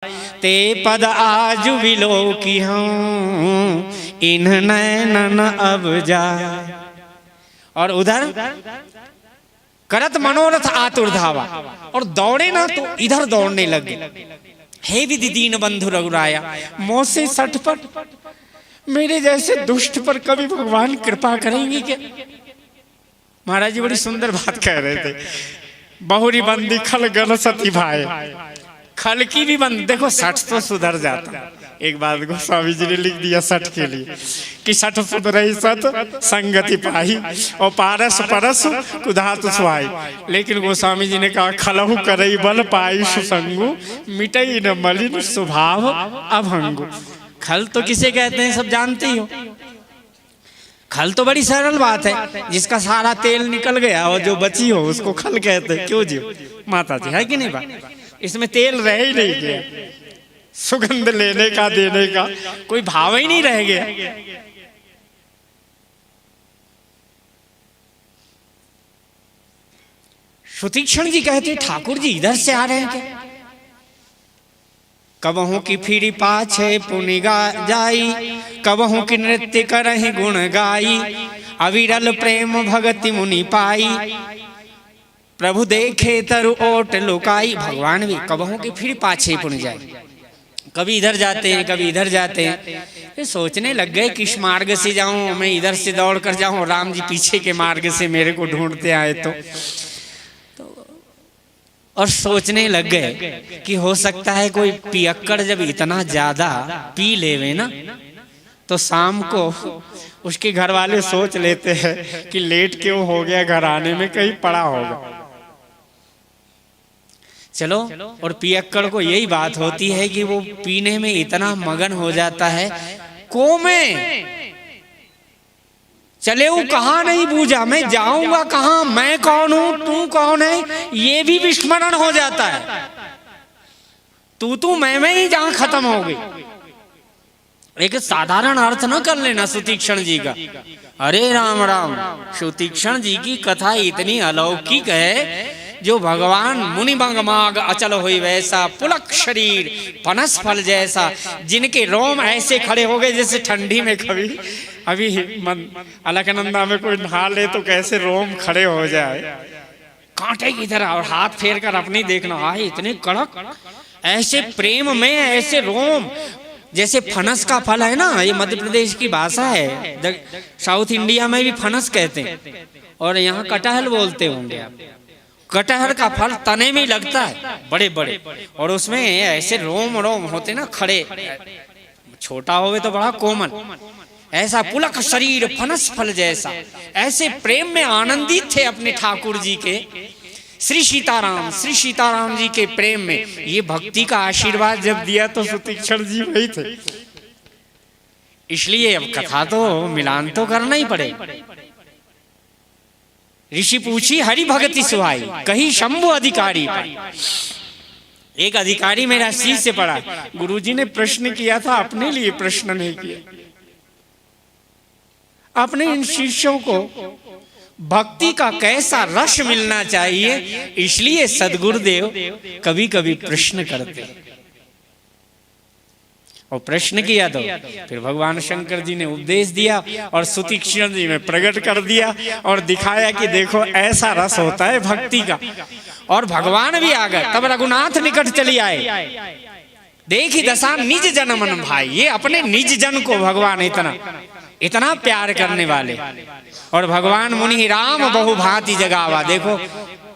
ते पद आज विलो की हूँ इन नैनन अब जाए। और उधर करत मनोरथ आतुर धावा, और दौड़े ना तो इधर दौड़ने लगे। हे विधि दीन बंधु रघुराया मोह से सटपट, मेरे जैसे दुष्ट पर कभी भगवान कृपा करेंगे क्या। महाराज जी बड़ी सुंदर बात कह रहे थे। बहुरी बंदी खल गल सती भाई, खल की भी बंद, देखो सठ तो सुधर जाता। एक बात गोस्वामी जी ने लिख दिया सठ के लिए कि सठ सुधरई सत संगति पाही और पारस परस कुधात सुहाई। लेकिन गोस्वामी जी ने कहा खलहु करई बल पाई सुसंगु मिटई न मलिन स्वभाव अभंगु। खल तो किसे कहते हैं सब जानते ही हो। खल तो बड़ी सरल बात है, जिसका सारा तेल निकल गया और जो बची हो उसको खल कहते हैं। क्यों जी माता जी, है कि नहीं बात। इसमें तेल रह ही नहीं गया, सुगंध लेने का देने का कोई भाव ही नहीं रह गया। सुतीक्षण जी कहते ठाकुर जी इधर से आ रहे हैं क्या। कबहू की फिरी पाछे पुनि जाई, कबहू की नृत्य करहि गुण गाई। अविरल प्रेम भगति मुनि पाई, प्रभु देखे तरु ओट लुकाई। भगवान भी कबहू की फिर पाछे पुन जाए, कभी इधर जाते हैं कभी इधर जाते हैं। फिर सोचने लग गए किस मार्ग से जाऊं, मैं इधर से दौड़ कर जाऊं, राम जी पीछे के मार्ग से मेरे को ढूंढते आए तो और सोचने लग गए कि हो सकता है कोई पियक्कड़ जब इतना ज्यादा पी लेवे ना तो शाम को उसके घर वाले सोच लेते हैं कि लेट क्यों हो गया, घर आने में कहीं पड़ा होगा। चलो, और पियक्कड़ को यही बात होती है कि वो पीने में इतना मगन हो जाता है, को मैं चले वो कहाँ नहीं बूझा, मैं जाऊंगा कहाँ, मैं कौन हूं तू कौन है, ये भी विस्मरण हो जाता है। तू मैं ही जहां खत्म हो गई। एक साधारण अर्थ न कर लेना सुतीक्षण जी का। अरे राम राम, सुतीक्षण जी की कथा इतनी अलौकिक है, जो भगवान मुनि माग अचल हुई वैसा, पुलक शरीर पनस फल जैसा, जिनके रोम ऐसे खड़े हो गए जैसे ठंडी में कभी अभी अलकनंदा में कोई नहा ले तो कैसे रोम खड़े हो जाए, कांटे की तरह। और हाथ फेर कर अपनी देखना, आए इतने कड़क, ऐसे प्रेम में ऐसे रोम जैसे फनस का फल है ना, ये मध्य प्रदेश की भाषा है, साउथ इंडिया में भी फनस कहते हैं और यहाँ कटहल बोलते होंगे आप। कटहल का फल तने में लगता है बड़े बड़े, और उसमें ऐसे रोम रोम होते ना खड़े, छोटा होवे तो बड़ा कोमल, ऐसा पुलक शरीर फनस फल जैसा। ऐसे प्रेम में आनंदित थे अपने ठाकुर जी के श्री सीताराम जी के प्रेम में। ये भक्ति का आशीर्वाद जब दिया तो सुतीक्षण जी वही थे। इसलिए अब कथा तो मिलान तो करना ही पड़ेगा। ऋषि पूछी हरि भगति सुहाई, कही शंभु अधिकारी। एक अधिकारी मेरा शिष्य पड़ा, गुरुजी ने प्रश्न किया था, अपने लिए प्रश्न नहीं किया। अपने इन शिष्यों को भक्ति का कैसा रस मिलना चाहिए, इसलिए सद्गुरुदेव कभी कभी प्रश्न करते। और प्रश्न किया तो फिर भगवान शंकर जी ने उपदेश दिया और सुतीक्षण जी में प्रकट कर दिया और दिखाया कि देखो ऐसा रस होता है भक्ति का। और भगवान भी आ गए, तब रघुनाथ निकट चली आए, देखी दशा निज जन मन भाई। ये अपने निज जन को भगवान इतना प्यार करने वाले। और भगवान मुनि राम बहुभांति जगावा। देखो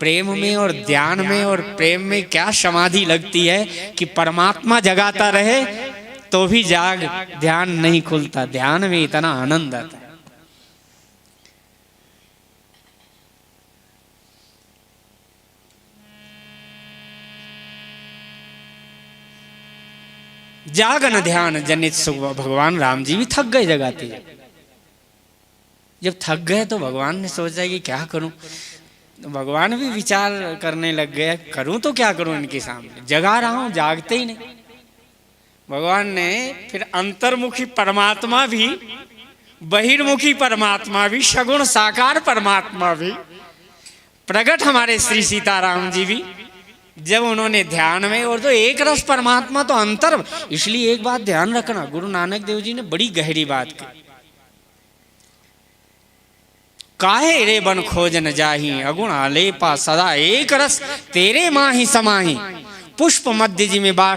प्रेम में और ध्यान में और प्रेम में क्या समाधि लगती है कि परमात्मा जगाता रहे तो भी जाग ध्यान नहीं खुलता, ध्यान में इतना आनंद आता है। जागन ध्यान जनित सुख। भगवान राम जी भी थक गए जगाते। जब थक गए तो भगवान ने सोचा कि क्या करूं, तो भगवान भी विचार करने लग गए, करूं तो क्या करूं इनके सामने, जगा रहा हूं जागते ही नहीं। भगवान ने फिर अंतर्मुखी परमात्मा भी, बहिर्मुखी परमात्मा भी, सगुण साकार परमात्मा भी, प्रकट हमारे श्री सीताराम जी भी जब उन्होंने ध्यान में, और तो एक रस परमात्मा तो अंतर। इसलिए एक बात ध्यान रखना, गुरु नानक देव जी ने बड़ी गहरी बात की। काहे रे बन खोज न जाही, अगुण आलेपा सदा एक रस तेरे माही समाही। पुष्प मध्य जी में बाढ़